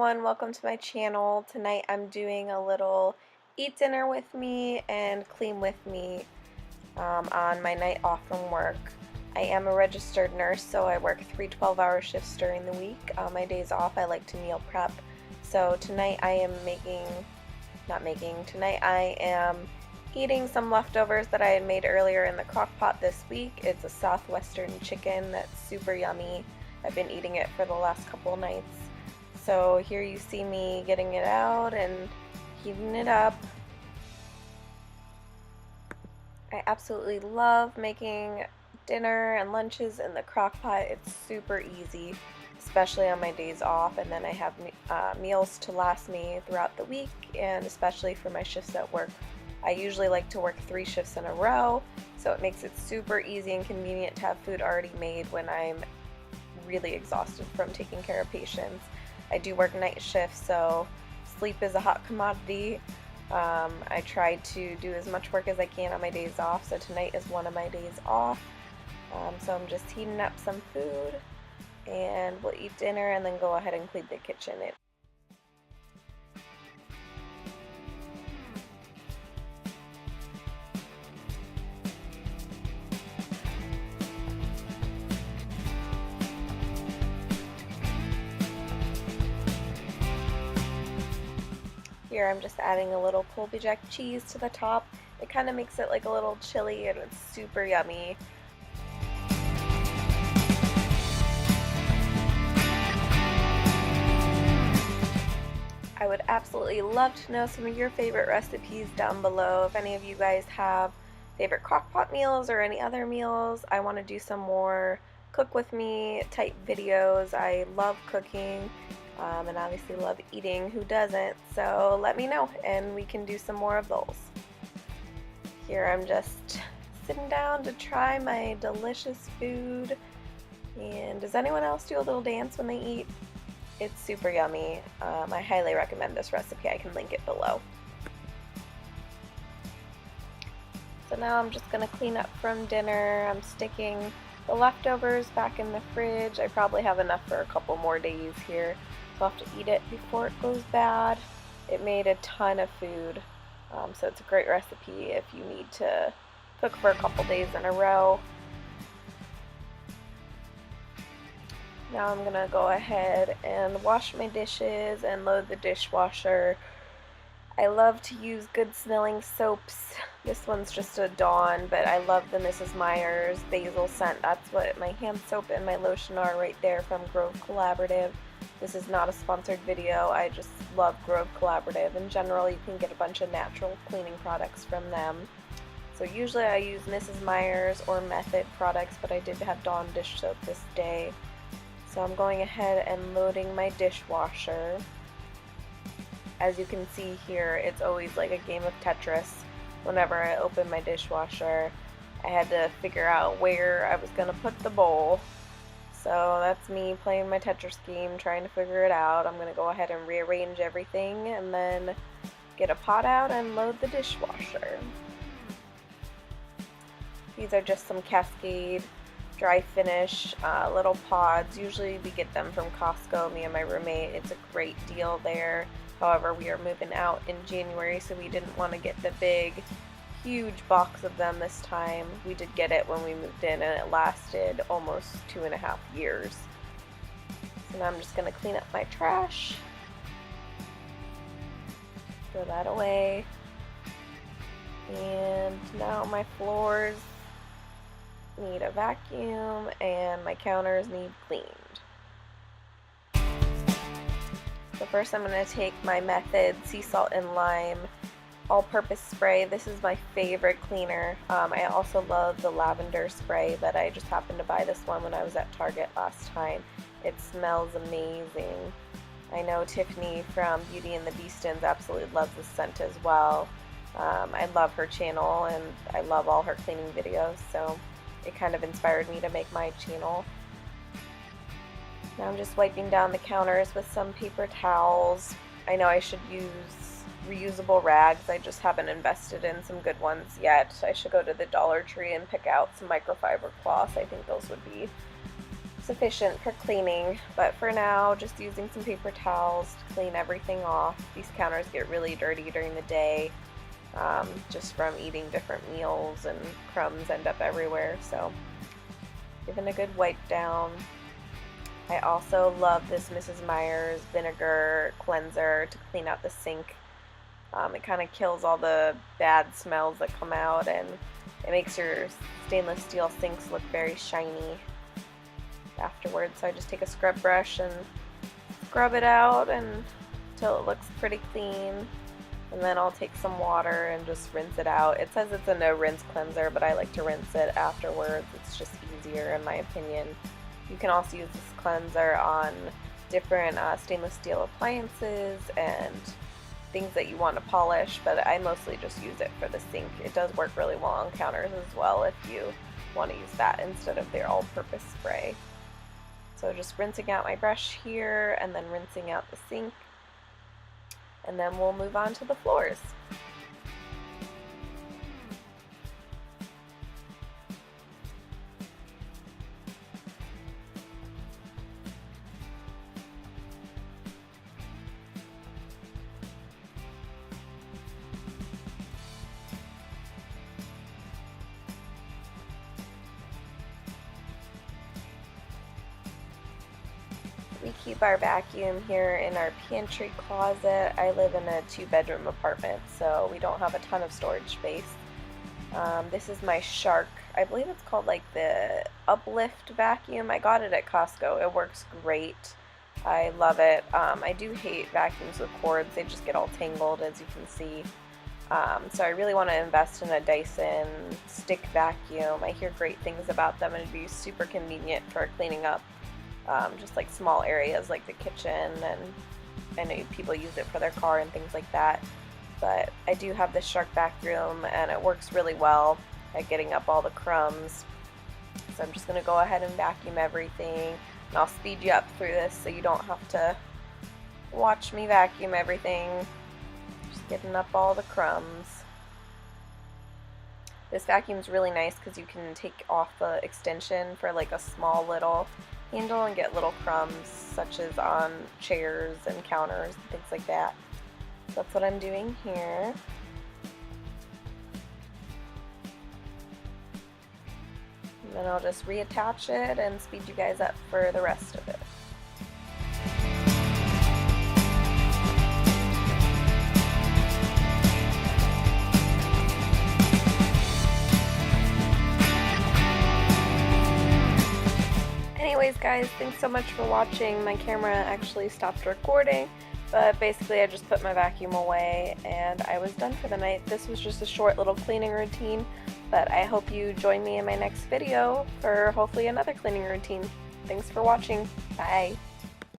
everyone, welcome to my channel. Tonight I'm doing a little eat dinner with me and clean with me on my night off from work. I am a registered nurse, so I work 3 12-hour shifts during the week. On my days off I like to meal prep. So tonight I am tonight I am eating some leftovers that I had made earlier in the crock pot this week. It's a southwestern chicken that's super yummy. I've been eating it for the last couple nights. So here you see me getting it out and heating it up. I absolutely love making dinner and lunches in the crock pot. It's super easy, especially on my days off, and then I have meals to last me throughout the week, and especially for my shifts at work. I usually like to work 3 shifts in a row, so it makes it super easy and convenient to have food already made when I'm really exhausted from taking care of patients. I do work night shifts, so sleep is a hot commodity. I try to do as much work as I can on my days off, so tonight is one of my days off. So I'm just heating up some food, and we'll eat dinner and then go ahead and clean the kitchen. Here I'm just adding a little Colby Jack cheese to the top. It kind of makes it like a little chili, and it's super yummy. I would absolutely love to know some of your favorite recipes down below. If any of you guys have favorite crockpot meals or any other meals, I want to do some more cook with me type videos. I love cooking. And obviously love eating. Who doesn't? So let me know and we can do some more of those. Here I'm just sitting down to try my delicious food. And does anyone else do a little dance when they eat? It's super yummy. I highly recommend this recipe. I can link it below. So now I'm just going to clean up from dinner. I'm sticking the leftovers back in the fridge. I probably have enough for a couple more days here. So I'll have to eat it before it goes bad. It made a ton of food, so it's a great recipe if you need to cook for a couple days in a row. Now I'm gonna go ahead and wash my dishes and load the dishwasher. I love to use good smelling soaps. This one's just a Dawn, but I love the Mrs. Meyer's basil scent. That's what my hand soap and my lotion are right there from Grove Collaborative. This is not a sponsored video. I just love Grove Collaborative. In general, you can get a bunch of natural cleaning products from them. So usually I use Mrs. Meyer's or Method products, but I did have Dawn dish soap this day. So I'm going ahead and loading my dishwasher. As you can see here, it's always like a game of Tetris. Whenever I open my dishwasher, I had to figure out where I was going to put the bowl. So that's me playing my Tetris game, trying to figure it out. I'm going to go ahead and rearrange everything and then get a pot out and load the dishwasher. These are just some Cascade dry finish little pods. Usually we get them from Costco, me and my roommate. It's a great deal there. However, we are moving out in January, so we didn't want to get the big huge box of them this time. We did get it when we moved in, and it lasted almost 2.5 years. So now I'm just going to clean up my trash. Throw that away. And now my floors need a vacuum and my counters need cleaned. So first I'm going to take my Method Sea Salt and Lime all-purpose spray. This is my favorite cleaner. I also love the lavender spray, but I just happened to buy this one when I was at Target last time. It smells amazing. I know Tiffany from Beauty and the Beastons absolutely loves this scent as well. I love her channel and I love all her cleaning videos, so it kind of inspired me to make my channel. Now I'm just wiping down the counters with some paper towels. I know I should use reusable rags. I just haven't invested in some good ones yet. I should go to the Dollar Tree and pick out some microfiber cloths. I think those would be sufficient for cleaning, but for now, just using some paper towels to clean everything off. These counters get really dirty during the day, just from eating different meals, and crumbs end up everywhere, so giving a good wipe down. I also love this Mrs. Meyer's vinegar cleanser to clean out the sink. It kind of kills all the bad smells that come out, and it makes your stainless steel sinks look very shiny afterwards. So I just take a scrub brush and scrub it out until it looks pretty clean, and then I'll take some water and just rinse it out. It says it's a no rinse cleanser, but I like to rinse it afterwards. It's just easier in my opinion. You can also use this cleanser on different stainless steel appliances and things that you want to polish, but I mostly just use it for the sink. It does work really well on counters as well if you want to use that instead of their all-purpose spray. So just rinsing out my brush here and then rinsing out the sink, and then we'll move on to the floors. We keep our vacuum here in our pantry closet. I live in a 2-bedroom apartment, so we don't have a ton of storage space. This is my Shark. I believe it's called like the Uplift vacuum. I got it at Costco. It works great. I love it. I do hate vacuums with cords. They just get all tangled, as you can see. So I really want to invest in a Dyson stick vacuum. I hear great things about them, and it'd be super convenient for cleaning up just like small areas like the kitchen, and I know people use it for their car and things like that. But I do have this Shark vacuum, and it works really well at getting up all the crumbs. So I'm just going to go ahead and vacuum everything, and I'll speed you up through this so you don't have to watch me vacuum everything. Just getting up all the crumbs. This vacuum is really nice because you can take off the extension for like a small little handle and get little crumbs, such as on chairs and counters and things like that. So that's what I'm doing here. And then I'll just reattach it and speed you guys up for the rest of it. Anyways guys, thanks so much for watching. My camera actually stopped recording, but basically I just put my vacuum away and I was done for the night. This was just a short little cleaning routine, but I hope you join me in my next video for hopefully another cleaning routine. Thanks for watching. Bye.